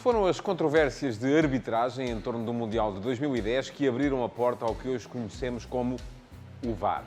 Foram as controvérsias de arbitragem em torno do Mundial de 2010 que abriram a porta ao que hoje conhecemos como o VAR.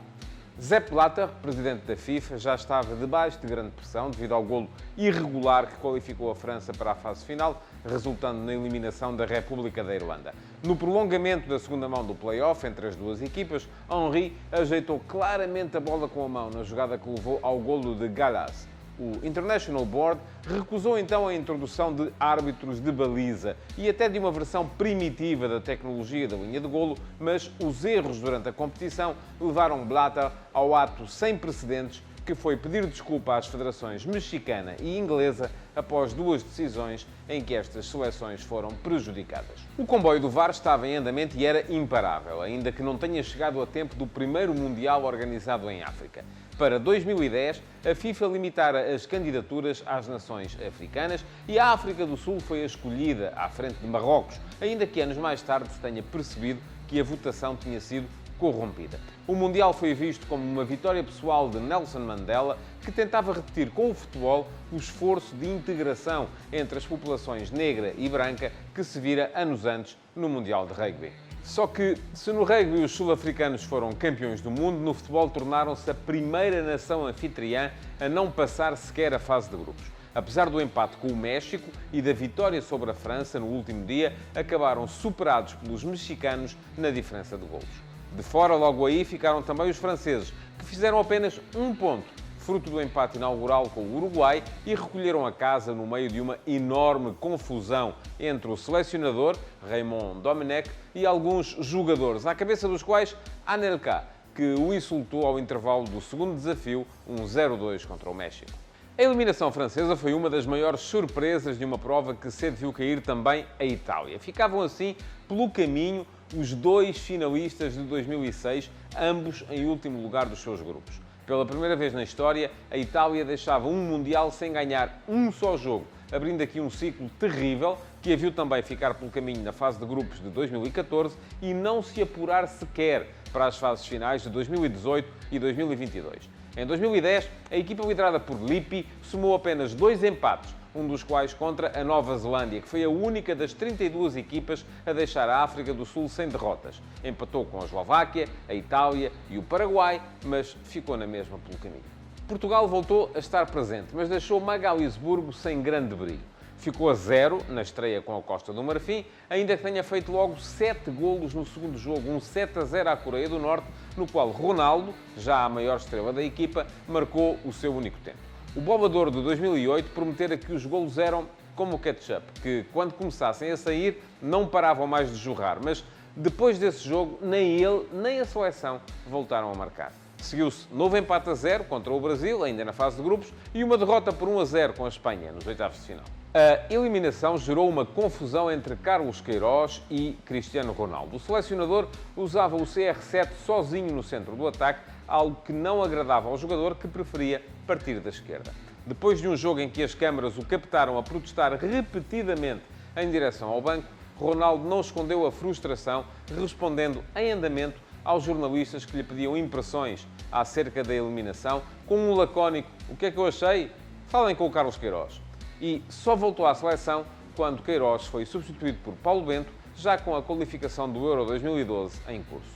Sepp Blatter, presidente da FIFA, já estava debaixo de grande pressão devido ao golo irregular que qualificou a França para a fase final, resultando na eliminação da República da Irlanda. No prolongamento da segunda mão do play-off entre as duas equipas, Henry ajeitou claramente a bola com a mão na jogada que levou ao golo de Gallas. O International Board recusou então a introdução de árbitros de baliza e até de uma versão primitiva da tecnologia da linha de golo, mas os erros durante a competição levaram Blatter ao ato sem precedentes que foi pedir desculpa às federações mexicana e inglesa após duas decisões em que estas seleções foram prejudicadas. O comboio do VAR estava em andamento e era imparável, ainda que não tenha chegado a tempo do primeiro Mundial organizado em África. Para 2010, a FIFA limitara as candidaturas às nações africanas e a África do Sul foi a escolhida à frente de Marrocos, ainda que anos mais tarde se tenha percebido que a votação tinha sido corrompida. O Mundial foi visto como uma vitória pessoal de Nelson Mandela, que tentava repetir com o futebol o esforço de integração entre as populações negra e branca que se vira anos antes no Mundial de Rugby. Só que, se no rugby os sul-africanos foram campeões do mundo, no futebol tornaram-se a primeira nação anfitriã a não passar sequer a fase de grupos. Apesar do empate com o México e da vitória sobre a França no último dia, acabaram superados pelos mexicanos na diferença de golos. De fora, logo aí, ficaram também os franceses, que fizeram apenas um ponto, fruto do empate inaugural com o Uruguai, e recolheram a casa no meio de uma enorme confusão entre o selecionador, Raymond Domenech, e alguns jogadores, à cabeça dos quais Anelka, que o insultou ao intervalo do segundo desafio, um 0-2 contra o México. A eliminação francesa foi uma das maiores surpresas de uma prova que cedo viu cair também a Itália. Ficavam assim, pelo caminho, os dois finalistas de 2006, ambos em último lugar dos seus grupos. Pela primeira vez na história, a Itália deixava um Mundial sem ganhar um só jogo, abrindo aqui um ciclo terrível que a viu também ficar pelo caminho na fase de grupos de 2014 e não se apurar sequer para as fases finais de 2018 e 2022. Em 2010, a equipa liderada por Lippi somou apenas 2 empates, um dos quais contra a Nova Zelândia, que foi a única das 32 equipas a deixar a África do Sul sem derrotas. Empatou com a Eslováquia, a Itália e o Paraguai, mas ficou na mesma pelo caminho. Portugal voltou a estar presente, mas deixou Magalisburgo sem grande brilho. Ficou a 0 na estreia com a Costa do Marfim, ainda que tenha feito logo 7 golos no segundo jogo, um 7-0 à Coreia do Norte, no qual Ronaldo, já a maior estrela da equipa, marcou o seu único tempo. O bolador de 2008 prometera que os golos eram como o ketchup, que quando começassem a sair não paravam mais de jorrar, mas depois desse jogo nem ele nem a seleção voltaram a marcar. Seguiu-se novo empate a 0 contra o Brasil, ainda na fase de grupos, e uma derrota por 1-0 com a Espanha, nos oitavos de final. A eliminação gerou uma confusão entre Carlos Queiroz e Cristiano Ronaldo. O selecionador usava o CR7 sozinho no centro do ataque, algo que não agradava ao jogador, que preferia partir da esquerda. Depois de um jogo em que as câmaras o captaram a protestar repetidamente em direção ao banco, Ronaldo não escondeu a frustração, respondendo em andamento aos jornalistas que lhe pediam impressões acerca da eliminação, com um lacónico: "O que é que eu achei? Falem com o Carlos Queiroz." E só voltou à seleção quando Queiroz foi substituído por Paulo Bento, já com a qualificação do Euro 2012 em curso.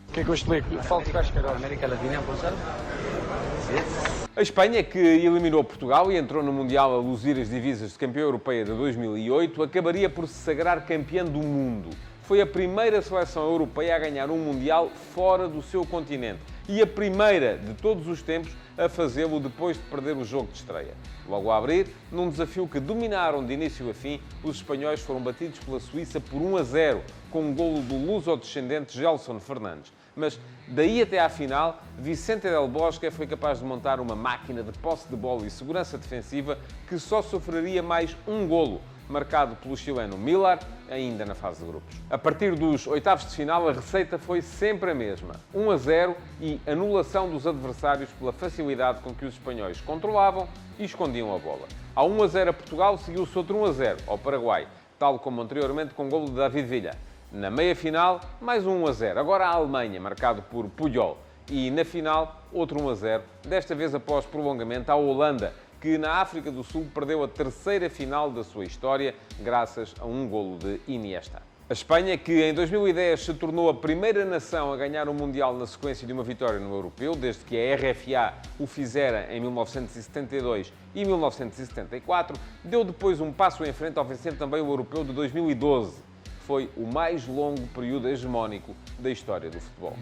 O que é que eu explico? Falo de Carlos Queiroz. América Latina, por ser? A Espanha, que eliminou Portugal e entrou no Mundial a luzir as divisas de campeã europeia de 2008, acabaria por se sagrar campeã do mundo. Foi a primeira seleção europeia a ganhar um Mundial fora do seu continente e a primeira de todos os tempos a fazê-lo depois de perder o jogo de estreia. Logo a abrir, num desafio que dominaram de início a fim, os espanhóis foram batidos pela Suíça por 1-0, com um golo do luso-descendente Gelson Fernandes. Mas daí até à final, Vicente Del Bosque foi capaz de montar uma máquina de posse de bola e segurança defensiva que só sofreria mais um golo, marcado pelo chileno Millar, ainda na fase de grupos. A partir dos oitavos de final, a receita foi sempre a mesma. 1-0 e anulação dos adversários pela facilidade com que os espanhóis controlavam e escondiam a bola. Ao 1-0 a Portugal, seguiu-se outro 1-0 ao Paraguai, tal como anteriormente com o golo de David Villa. Na meia-final, mais um 1-0. Agora a Alemanha, marcado por Puyol. E na final, outro 1-0, desta vez após prolongamento, à Holanda, que na África do Sul perdeu a terceira final da sua história, graças a um golo de Iniesta. A Espanha, que em 2010 se tornou a primeira nação a ganhar o Mundial na sequência de uma vitória no Europeu, desde que a RFA o fizera em 1972 e 1974, deu depois um passo em frente ao vencer também o Europeu de 2012, que foi o mais longo período hegemónico da história do futebol.